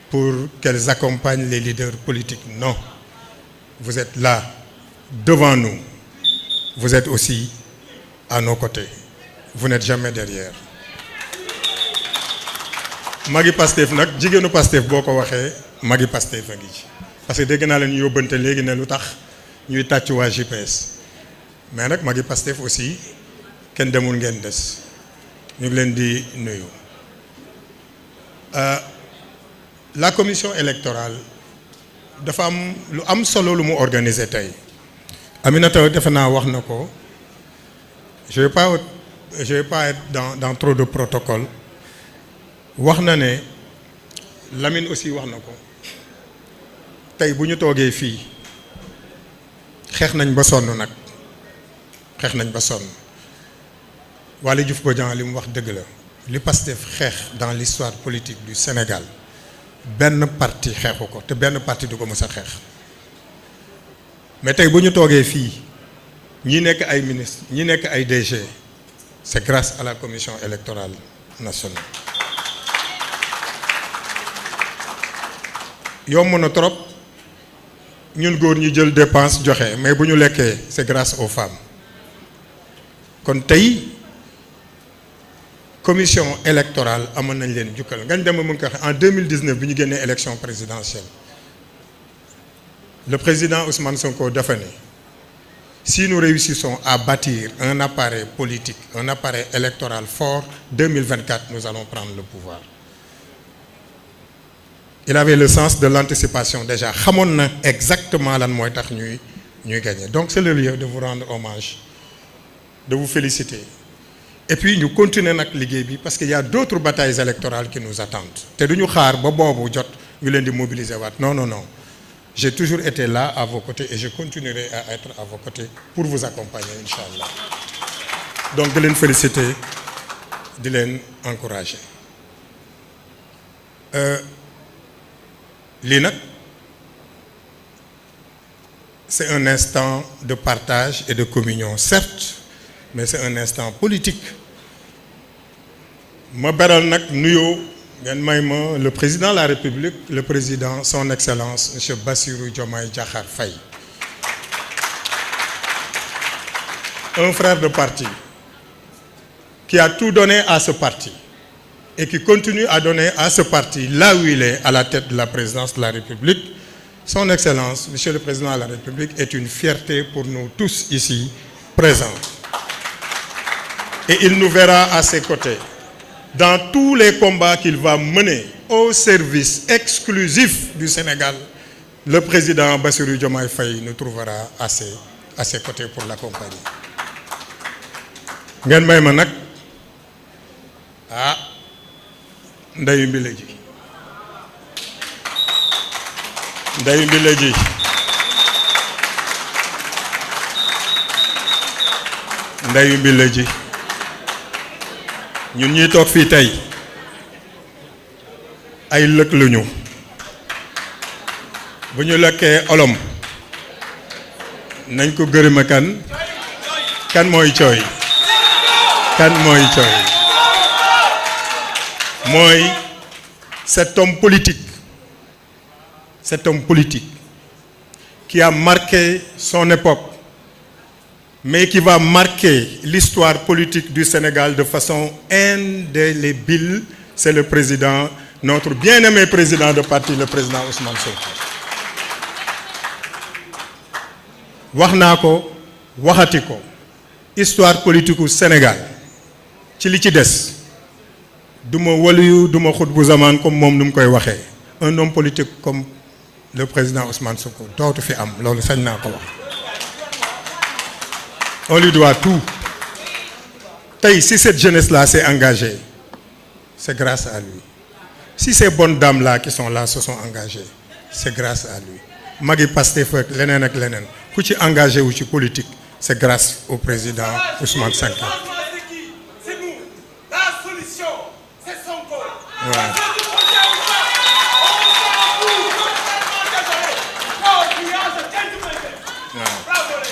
pour qu'elles accompagnent les leaders politiques. Non. Vous êtes là, devant nous. Vous êtes aussi à nos côtés. Vous n'êtes jamais derrière. Magi Pastef nag jigéenu Pastef boo ko waxee Magi Pastef a ngi ci parce que dégg naa leen yóbbante léegi ne lu tax ñuy tàcc waa JPS mais nag Magi Pastef aussi kenn demul ngeen des ñu ngi leen di nuyu. La commission électorale dafa am lu am solo lu mu organiser tey Aminata defe naa wax na ko je vais pas être dans trop de protocole. wax na ne Lamine aussi wax na ko tey bu ñu toogee fii xeex nañ ba sonn nag xeex nañ ba sonn Waly Diouf Bodian li mu wax dëgg la li Pastef xeex dans l'histoire politique du Sénégal benn parti xeexu ko te benn parti du ko mës a xeex mais tey bu ñu toogee fii ñi nekk ay ministre ñi nekk ay DG c'est grâce à la commission électorale nationale. yomb na trop ñun góor ñi jël dépense joxe mais bu ñu lekkee c'est grâce aux femmes kon tey commission électorale amoon nañ leen jukkal ngañ dem mu ngi ko wax en 2019 bi ñu génnee élection présidentielle le président Ousmane Sonko dafa ne si nous réussissons à bâtir un appareil politique un appareil électoral fort 2024 nous allons prendre le pouvoir. Il avait le sens de l'anticipation déjà xamoon na exactement lan mooy tax ñuy gagner donc c'est le lieu de vous rendre hommage de vous féliciter et puis ñu continuer nag liggéey bi parce qu'il y a d'autres batailles électorales qui nous attendent te duñu xaar ba boobu jot ñu leen di mobiliser waat non j'ai toujours été là à vos côtés et je continuerai à être à vos côtés pour vous accompagner inchallah donc di leen féliciter di leen encourager. Lii nag c'est un instant de partage et de communion certes mais c'est un instant politique ma beral nag nuyoo ngeen may ma le président de la République le président son excellence monsieur Bassirou Diomaye Diakhar Faye un frère de parti qui a tout donné à ce parti et qui continue à donner à ce parti, là où il est, à la tête de la présidence de la République. Son Excellence, Monsieur le Président de la République, est une fierté pour nous tous ici présents. Et il nous verra à ses côtés dans tous les combats qu'il va mener au service exclusif du Sénégal. Le président Bassirou Diomaye Faye nous trouvera à ses côtés pour l'accompagner. Ngeen may ma nag Ndeyu Mbile ji Ndeyu Mbile ji Ndeyu Mbile ji ñun ñuy toog fii tey ay lëkk luñu bu ñu lëkkee olom nañ ko gërëma kan mooy cooy mooy cet homme politique qui a marqué son époque mais qui va marquer l'histoire politique du Sénégal de façon indélébile, c'est le président, notre bien-aimé président de parti, le président Ousmane Sonko. wax naa ko waxati ko histoire politique u Sénégal ci li ci des duma waliyu duma xut bu zaman comme moom nu mu koy waxee un homme politique comme le président Ousmane Sonko dootu fi am loolu sañ naa ko wax. On lui doit tout. Tey si cette jeunesse-là s'est engagée, c'est grâce à lui. Si ces bonnes dames-là qui sont là se sont engagées, c'est grâce à lui. Magi Pastef ak leneen ku ci engagé wu ci politique, c'est grâce au président Ousmane Sonko. C'est nous. La solution, c'est Sonko. Voilà.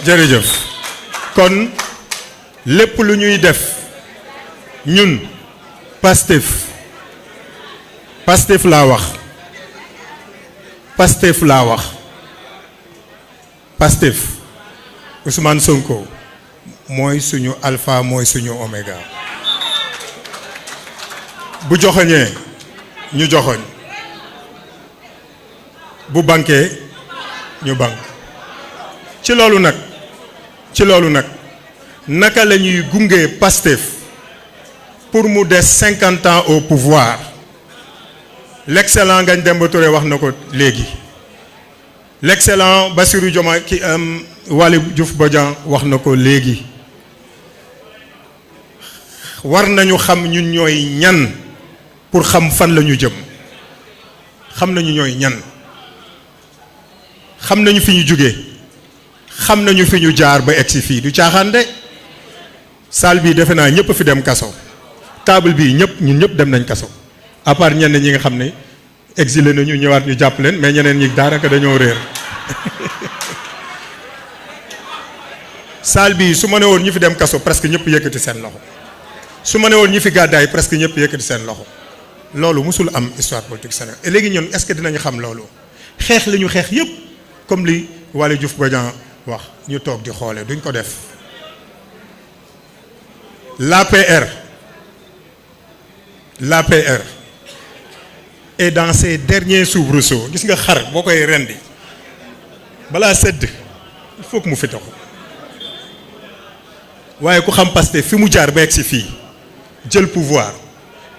Jërëjëf. Kon lépp lu ñuy def ñun Pastef laa wax Pastef laa wax Pastef Ousmane Sonko mooy suñu alpha mooy suñu oméga bu joxoñee ñu joxoñ bu banquee ñu banque ci loolu nag naka la ñuy gunge Pastef pour mu des 50 ans au pouvoir l'excellent Ngagne Demba Touré wax na ko léegi l'excellent Bassirou Diomaye Waly Diouf Bodian wax na ko léegi war nañu xam ñun ñooy ñan pour xam fan la ñu jëm xam nañu ñooy ñan xam nañu fi ñu jóge xam nañu fi ñu jaar ba egsi fii du caaxaan de salle bii defe naa ñëpp fi dem kaso table bii ñun ñëpp dem nañ kaso à part ñenn ñi nga xam ne exilé nañu ñëwaat ñu jàpp leen mais ñeneen ñi daanaka dañoo réer salle bii su ma ne woon ñi fi dem kaso presque ñëpp yëkkati seen loxo su ma ne woon ñi fi gàddaay presque ñëpp yëkkati seen loxo loolu musul am histoire politique Sénégal et léegi ñun est-ce que dinañu xam loolu xeex li ñu xeex yëpp comme li Waly Diouf Bodian wax ñu toog di xoole duñ ko def l'APR est dans ses derniers soubresauts gis nga xar boo koy rendi balaa sedd il faut que mu fi taxu waaye ku xam Pastef fi mu jaar ba egg si fii jël pouvoir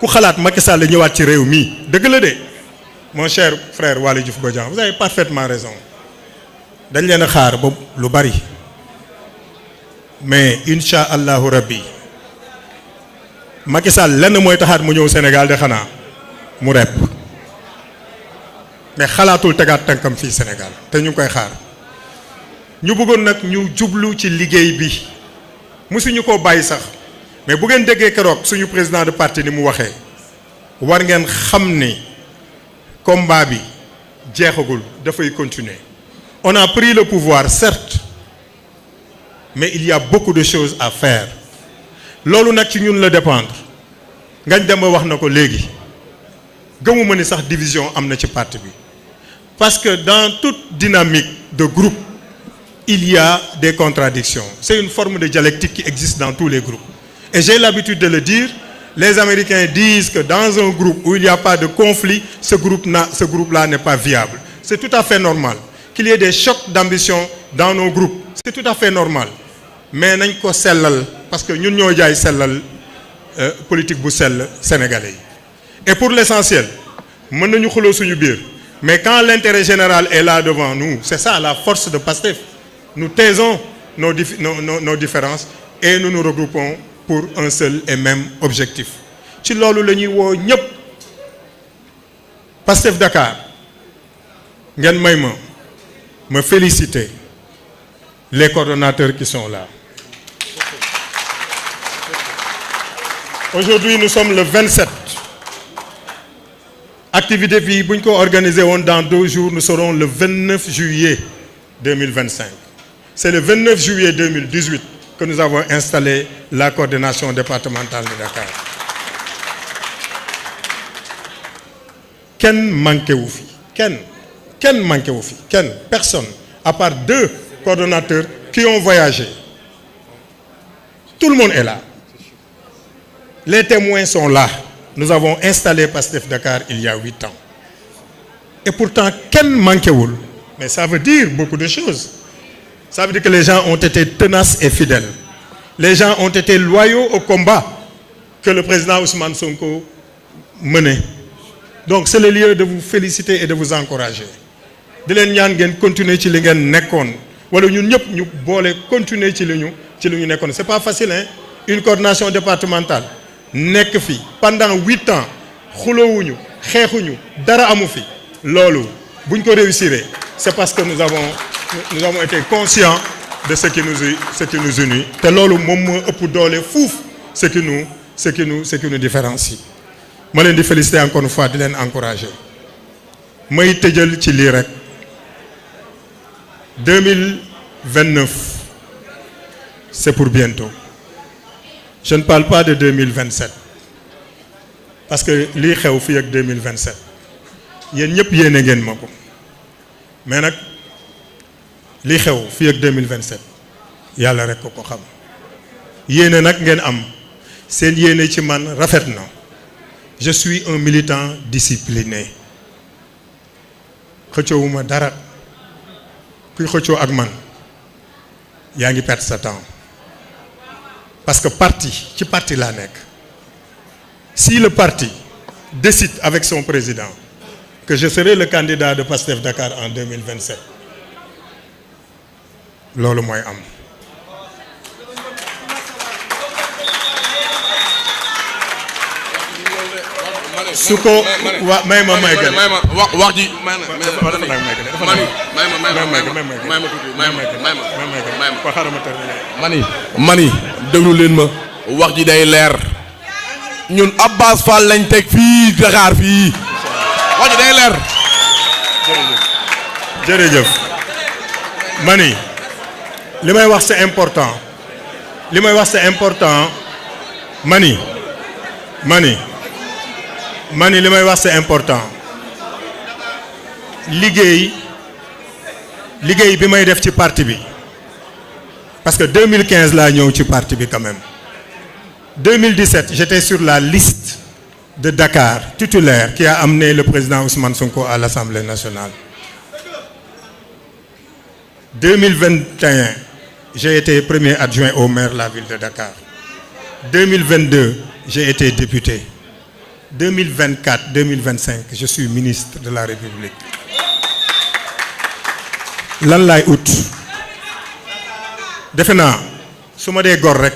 ku xalaat Macky Sall la ñëwaat ci réew mi dëgg la de mon cher frère Waly Diouf Bodian vous avez parfaitement raison dañ leen a xaar ba lu bari mais incha allahu rabbi Macky Sall lenn mooy taxaat mu ñëw Sénégal de xanaa mu rep mais xalaatul tegaat tànkam fii Sénégal te ñu ngi koy xaar ñu bëggoon nag ñu jublu ci liggéey bi musuñu koo bàyyi sax mais bu ngeen déggee keroog suñu président de parti ni mu waxee war ngeen xam ni combat bi jeexagul dafay continuer on a pris le pouvoir certes mais il y a beaucoup de choses à faire loolu nag ci ñun la dépendre Ngagne Demba wax na ko léegi gëmuma ni sax division am na ci parti bi parce que dans toute dynamique de groupe il y a des contradictions c'est une forme de dialectique qui existe dans tous les groupes et j'ai l'habitude de le dire les Américains disent que dans un groupe où il n'y a pas de conflit ce groupe-là n'est pas viable c'est tout à fait normal qu'il y ait des chocs d'ambition dans nos groupes c'est tout à fait normal mais nañ ko sellal parce que ñun ñoo jaay sellal politique bu sell sénégalais yi et pour l'essentiel mën nañu xuloo suñu biir mais quand l'intérêt général est là devant nous c'est ça la force de Pastef nous taisons nos différences et nous nous regroupons pour un seul et même objectif ci loolu la ñuy woo ñëpp Pastef Dakar ngeen may ma féliciter les coordonnateurs qui sont là. Aujourd'hui nous sommes le 27. Activité bi bu ñu ko organiser woon dans 2 jours nous serons le 29 juillet 2025. C'est le 29 juillet 2018 que nous avons installé la coordination départementale de Dakar. Kenn manqué wu fi kenn manqué wu fi personne à part 2 coordonnateurs qui ont voyagé. Tout le monde est là. Les témoins sont là. Nous avons installé Pastef Dakar il y a 8 ans. Et pourtant, kenn manqué wul. Mais ça veut dire beaucoup de choses. Ça veut dire que les gens ont été tenaces et fidèles. Les gens ont été loyaux au combat que le président Ousmane Sonko menait. Donc c'est le lieu de vous féliciter et de vous encourager. di leen ñaan ngeen continuer ci li ngeen nekkoon wala ñun ñëpp ñu boole continuer ci li ñu nekkoon c'est pas facile hein une coordination départementale nekk fi pendant 8 ans xuloowuñu xeexuñu dara amu fi loolu buñ ko réussir c'est parce que nous avons été conscients de ce qui nous unit te loolu moom moo ëpp doole fuuf ce qui nous différencie ma leen di féliciter encore une fois di leen encourager may tëjal ci lii rek 2029 c'est pour bientôt je ne parle pas de 2027 parce que lii xew fii ak 2027 yéen ñëpp yéene ngeen ma ko mais nag li xew fii ak 2027 yàlla rek ko xam yéene nag ngeen am seen yéene ci man rafet na je suis un militant discipliné xëccoowuma dara kuy xëccoo ak man yaa ngi perdre sa temps parce que ci parti laa nekk si le parti décide avec son président que je serai le candidat de Pastef Dakar en 2027 loolu mooy am su ko wa may ma wax ji mani déglu leen ma wax ji day leer ñun Abass Fall lañ teg fii Dakar fii wax ji day leer jërëjëf mani li may wax c'est important li may wax c'est important mani li may wax c'est important liggéey bi may def ci parti bi parce que 2015 laa ñëw ci parti bi quand même 2017 j'étais sur la liste de Dakar titulaire qui a amené le président Ousmane Sonko à l'Assemblée nationale 2021 j'ai été premier adjoint au maire de la ville de Dakar 2022 j'ai été député 2024 2025 je suis ministre de la République lan laay ut defe naa su ma dee gor rek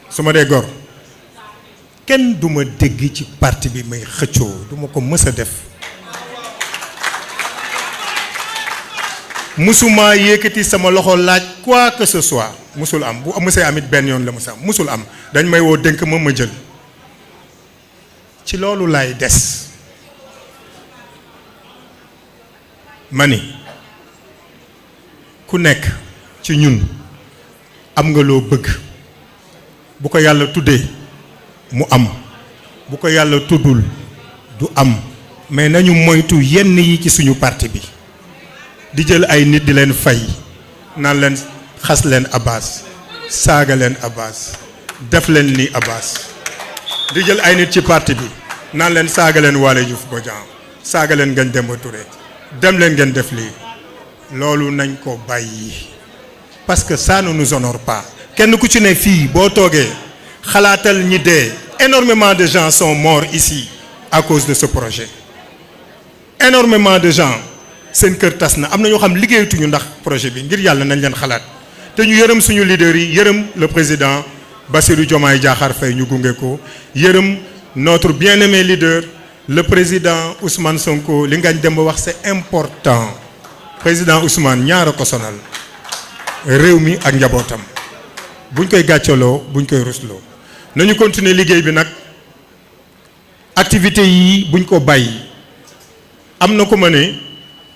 su ma dee gor kenn du ma dégg ci parti bi may xëccoo du ma ko mës a def musuma yëkkati sama loxo laaj quoi que ce soit musul am bu mësee amit benn yoon la mës am musul am dañ may woo dénk ma jël ci loolu laay des mani ku nekk ci ñun am nga loo bëgg bu ko yàlla tuddee mu am bu ko yàlla tuddul du am mais nañu moytu yenn yi ci suñu parti bi di jël ay nit di leen fay naan leen xas leen Abass saaga leen Abass def leen ni Abass di jël ay nit ci parti bi naan leen saaga leen Waly Diouf Bodian saaga leen Ngagne Demba Touré dem leen ngeen def lii loolu nañ ko bàyyi parce que ça ne nous honore pas kenn ku ci ne fii boo toogee xalaatal ñi dee énormément de gens sont morts ici à cause de ce projet énormément de gens seen kër tas na am na ñoo xam liggéeyatuñu ndax projet bi ngir yàlla nañ leen xalaat te ñu yërëm suñu leaders yi yërëm le président Bassirou Diomaye Diakhar Faye ñu gunge ko yërëm notre bien-aimé leader le président Ousmane Sonko li Ngagne Demba wax c'est important président Ousmane ñaara ko sonal réew mi ak njabootam buñ koy gàccaloo buñ koy rusloo nañu continuer liggéey bi nag activités yi buñ ko bàyyi am na ko ma ne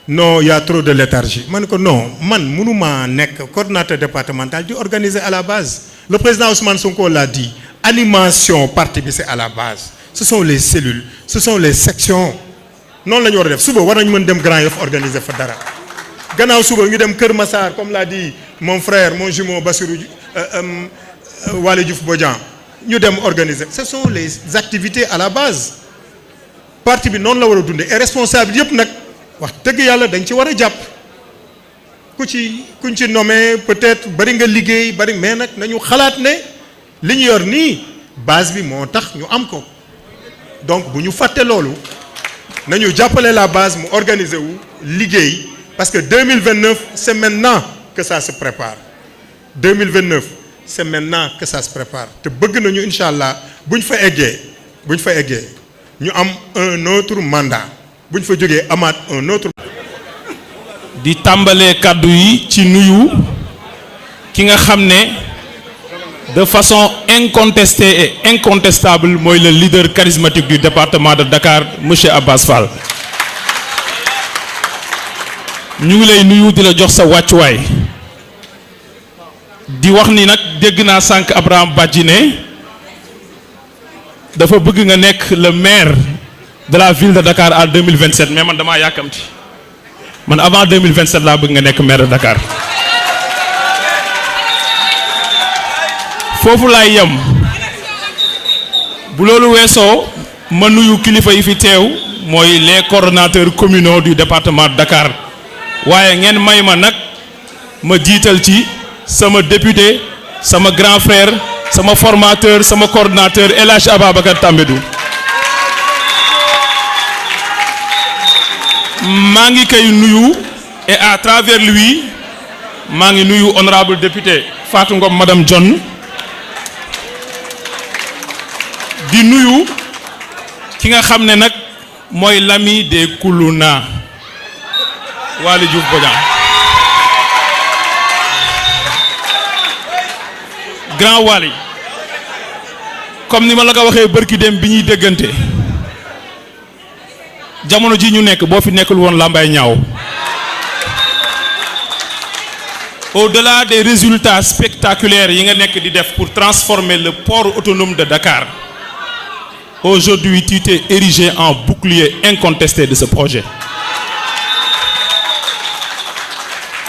non y a trop de léthargie ma ne ko non man mënuma nekk coordonnateur départemental di organiser à la base le président Ousmane Sonko l'a dit animation parti bi c'est à la base ce sont les cellules ce sont les sections noonu la ñu war a def suba war nañu mën dem Grand Yoff organiser fa dara gannaaw suba ñu dem Kër Massar comme l'a dit mon frère mon jumeau Bassirou Waly Diouf Bodian ñu dem organiser ce sont les activités à la base parti bi noonu la war a dundee et responsable yëpp nag wax dëgg yàlla dañ ci war a jàpp kuñ ci nommé peut-être bari nga liggéey bari mais nag nañu xalaat ne li ñu yor nii base bi moo tax ñu am ko donc bu ñu fàtte loolu nañu jàppale la base mu organiser wu liggéey parce que 2029 c'est maintenant que ça se prépare 2029 c'est maintenant que ça se prépare te bëgg nañu incha allah buñ fa eggee ñu am un autre mandat buñ fa jógee amaat un autre. di tàmbalee kàddu yi ci nuyu ki nga xam ne de façon incontestée et incontestable mooy le leader charismatique du département de Dakar monsieur Abass Fall ñu ngi lay nuyu di la jox sa wàccuwaay di wax ni nag dégg naa sànq Abraham Badji ne dafa bëgg nga nekk le maire de la ville de Dakar en 2027 mais man damaa yàkkamti man avant 2027 laa bëgg nga nekk maire de Dakar foofu laay yem bu loolu weesoo ma nuyu kilifa yi fi teew mooy les coordonnateurs communaux du département de Dakar waaye ngeen may ma nag ma jiital ci sama député sama grand frère sama formateur sama coordonnateur El Hadj Ababacar Tambédou maa ngi koy nuyu et à travers lui maa ngi nuyu honorable député Fatou Ngom madame John di nuyu ki nga xam ne nag mooy l'ami des Koulouna Waly Diouf Bodian grand Waly comme ni ma la ko waxee bërki dem bi ñuy déggante jamono ji ñu nekk boo fi nekkul woon làmbaay ñaaw au-delà des résultats spectaculaires yi nga nekk di def pour transformer le port autonome de Dakar aujourd'hui tu t'es érigé en bouclier incontesté de ce projet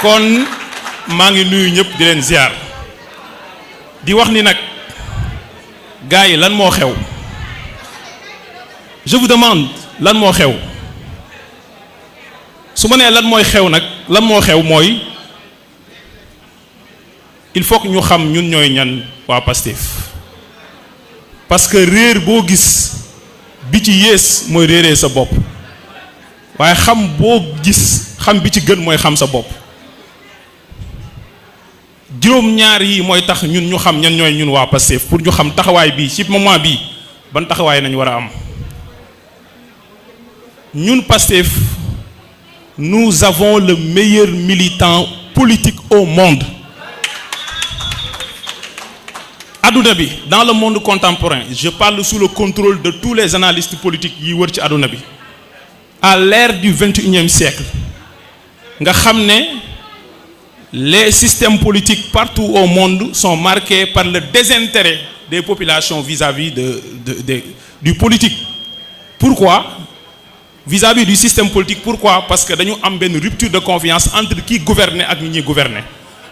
kon maa ngi nuyu ñëpp di leen ziar di wax ni nag gars yi lan moo xew je vous demande lan moo xew su ma nee lan mooy xew nag lan moo xew mooy il faut que ñu xam ñun ñooy ñan waa Pastef parce que réer boo gis bi ci yées mooy réeree sa bopp waaye xam boo gis xam bi ci gën mooy xam sa bopp juróom-ñaar yi mooy tax ñun ñu xam ñan ñooy ñun waa Pastef pour ñu xam taxawaay bii ci moment bii ban taxawaay nañu war a am ñun Pastef nous avons le meilleur militant politique au monde adduna bi dans le monde contemporain je parle sous le contrôle de tous les analystes politiques yi wër ci adduna bi à l'ère du 21e siècle nga xam ne les systèmes politiques partout au monde sont marqués par le désintérêt des populations vis-à-vis du politique. Pourquoi? Vis-à-vis du système politique. Pourquoi? Parce que dañu am benn rupture de confiance entre qui gouverner ak ñi ñuy gouverner.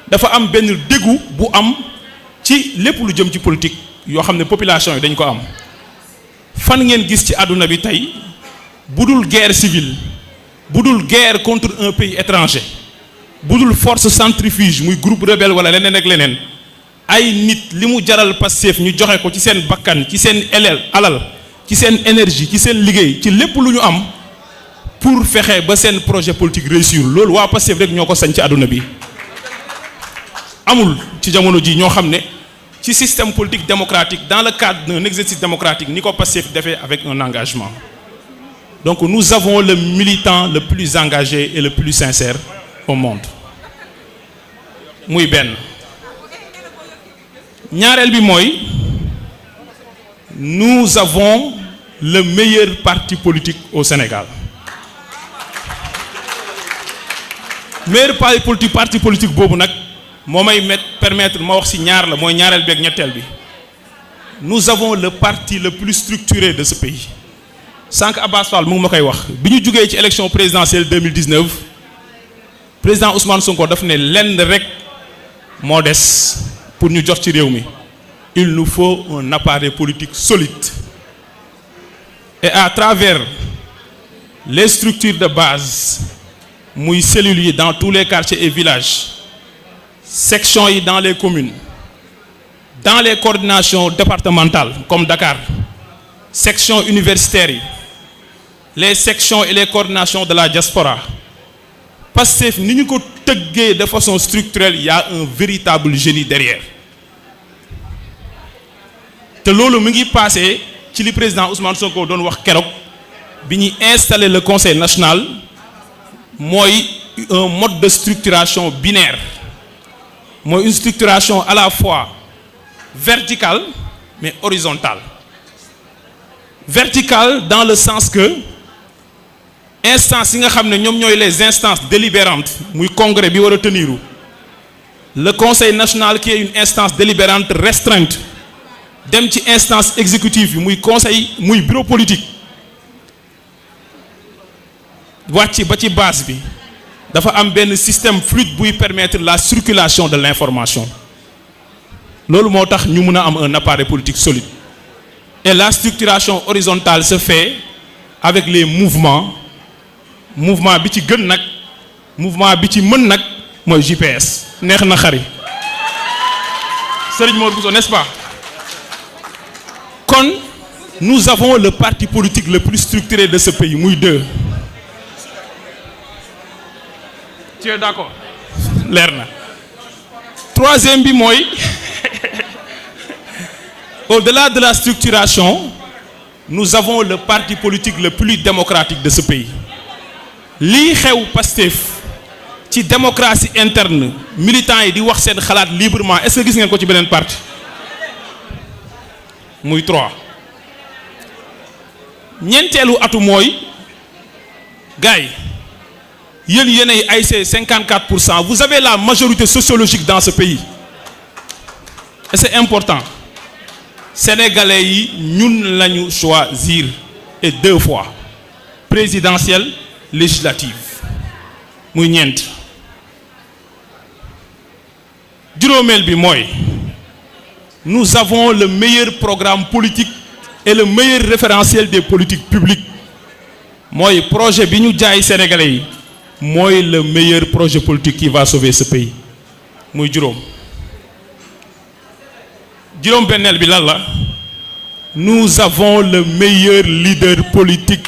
Dafa am benn dégoût bu am ci lépp lu jëm ci politique yoo xam ne population yi dañ ko am. Fan ngeen gis ci àdduna bi tey budul guerre civile budul guerre contre un pays étranger budul force centrifuge muy groupe rebelle wala leneen ak leneen ay nit li mu jaral Pastef ñu joxe ko ci seen bakkan ci seen alal ci seen énergie ci seen liggéey ci lépp lu ñu am pour fexe ba seen projet politique réussir loolu waa Pastef rek ñoo ko sañ ci àdduna bi amul ci jamono ji ñoo xam ne ci système politique démocratique dans le cadre d'un exercice démocratique ni ko Pastef defee avec un engagement. Donc nous avons le militant le plus engagé et le plus sincère au monde muy benn ñaareel bi mooy nous avons le meilleur parti politique au Sénégal. Meilleur parti politique boobu nag moo may permettre ma wax ci ñaar la mooy ñaareel bi ak ñetteel bi nous avons le parti le plus structuré de ce pays. Sànq Abbas Fall mu ngi ma koy wax bi ñu jugee ci élection présidentielle 2019 président Ousmane Sonko daf ne lenn rek moo des pour ñu jot ci réew mi il nous faut un appareil politique solide et à travers les structures de base muy cellules yi dans tous les quartiers et villages sections yi dans les communes dans les coordinations départementales comme Dakar sections universitaires yi les sections et les coordinations de la diaspora Pastef ni ñu ko tëggee de façon structurelle il y a un véritable génie derrière te loolu mu ngi passé ci li président Ousmane Sonko doon wax keroog bi ñuy installer le conseil national mooy un mode de structuration binaire mooy une structuration à la fois verticale mais horizontale. Verticale dans le sens que instances yi nga xam ne ñoom ñooy les instances délibérantes muy congrès bi war a teniru le conseil national qui est une instance délibérante restreinte dem ci instance exécutive yi muy conseil muy bureau politique wàcc ba ci base bi dafa am benn système fluide buy permettre la circulation de l'information loolu moo tax ñu mën a am un appareil politique solide et la structuration horizontale se fait avec les mouvement bi ci gën nag mouvement bi ci mën nag mooy JPS neex na xari Serigne Mor Bousso, n'est-ce pas? Kon nous avons le parti politique le plus structuré de ce pays muy 2. Tu es d'accord? Leer na. Troisième bi mooy au-delà de la structuration, nous avons le parti politique le plus démocratique de ce pays. Lii xew Pastef ci démocratie interne militants yi di wax seen xalaat librement est-ce que gis ngeen ko ci beneen parti muy 3 ñeenteelu atu mooy gars yi yéen yéenay ay 54%, vous avez la majorité sociologique dans ce pays et c'est important sénégalais yi ñun lañu choisir et 2 fois présidentielle législative muy ñeent juróomeel bi mooy nous avons le meilleur programme politique et le meilleur référentiel des politiques publiques mooy projet bi ñu jaay sénégalais yi mooy le meilleur projet politique qui va sauver ce pays muy juróom benneel bi lan la nous avons le meilleur leader politique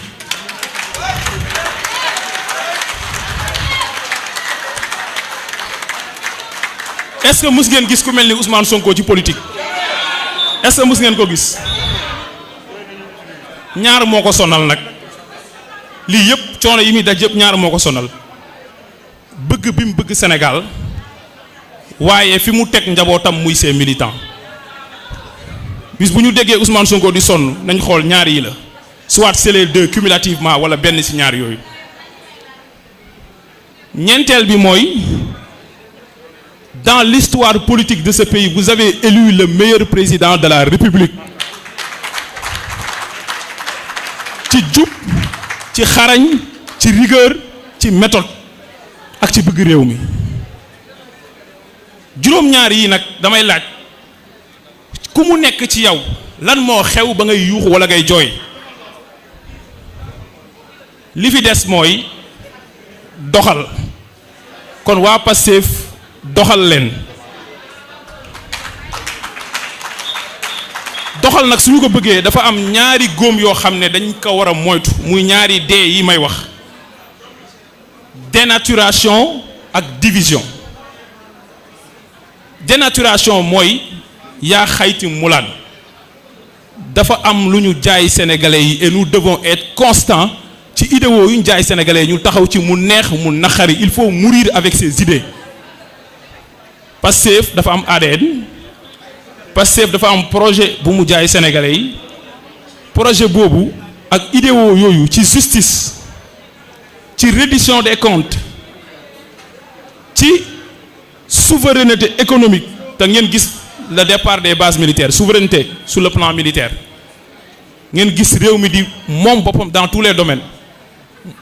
est-ce que mus ngeen gis ku mel ni Ousmane Sonko ci politique est-ce que mus ngeen ko gis ñaar moo ko sonal nag lii yëpp coono yi muy daj yëpp ñaar moo ko sonal bëgg bi mu bëgg Sénégal waaye fi mu teg njabootam muy ses militants bis bu ñu déggee Ousmane Sonko di sonn nañ xool ñaar yi la soit c'est les 2 cumulativement wala benn ci ñaar yooyu ñeenteel bi mooy dans l'histoire politique de ce pays vous avez élu le meilleur président de la République ci jub ci xarañ ci rigueur ci méthode ak ci bëgg réew mi juróom-ñaar yi nag damay laaj ku mu nekk ci yow lan moo xew ba ngay yuuxu wala ngay jooy li fi des mooy doxal kon waa Pastef doxal leen doxal nag suñu ko bëggee dafa am ñaari góom yoo xam ne dañ ko war a moytu muy ñaari dee yi may wax dénaturation ak division dénaturation mooy yaa xayti mulaan dafa am lu ñu jaay sénégalais yi et nous devons être constants ci idéaux yu ñu jaay sénégalais yi ñu taxaw ci mu neex mu naqari il faut mourir avec ces idées Pastef dafa am ADN Pastef dafa am projet bu mu jaay sénégalais yi projet boobu ak idéaux yooyu ci justice ci reddition des comptes ci souveraineté économique te ngeen gis le départ des bases militaires souveraineté sur le plan militaire ngeen gis réew mi di moom boppam dans tous les domaines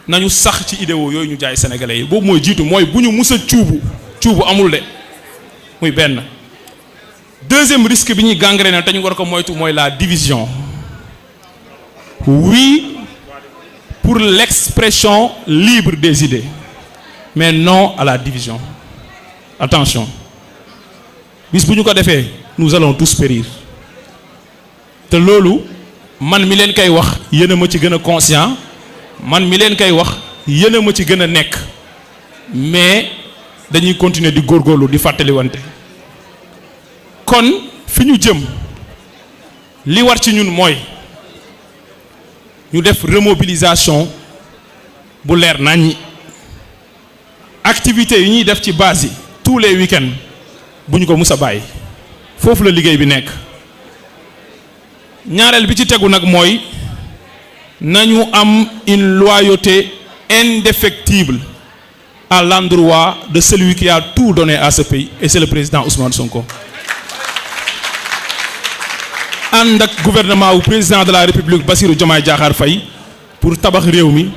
nañu sax ci idéaux yooyu ñu jaay sénégalais yi boobu mooy jiitu mooy bu ñu mus a cuubu amul de muy benn deuxième risque bi ñuy gangréner te ñu war ko moytu mooy la division oui pour l'expression libre des idées mais non à la division attention bis bu ñu ko defee nous allons tous périr te loolu man mi leen koy wax yéen a ma ci gën a conscient man mi leen koy wax yéen a ma ci gën a nekk mais dañuy continuer di góorgóorlu di fàttaliwante kon fi ñu jëm li war ci ñun mooy ñu def remobilisation bu leer naññi activités yi ñuy def ci base yi tous les week-ends bu ñu ko mus a bàyyi foofu la liggéey bi nekk ñaareel bi ci tegu nag mooy nañu am une loyauté indéfectible à l'endroit de celui qui a tout donné à ce pays et c'est le président Ousmane Sonko ànd ak gouvernement wu président de la République Bassirou Diomaye Diakhar Faye pour tabax réew mi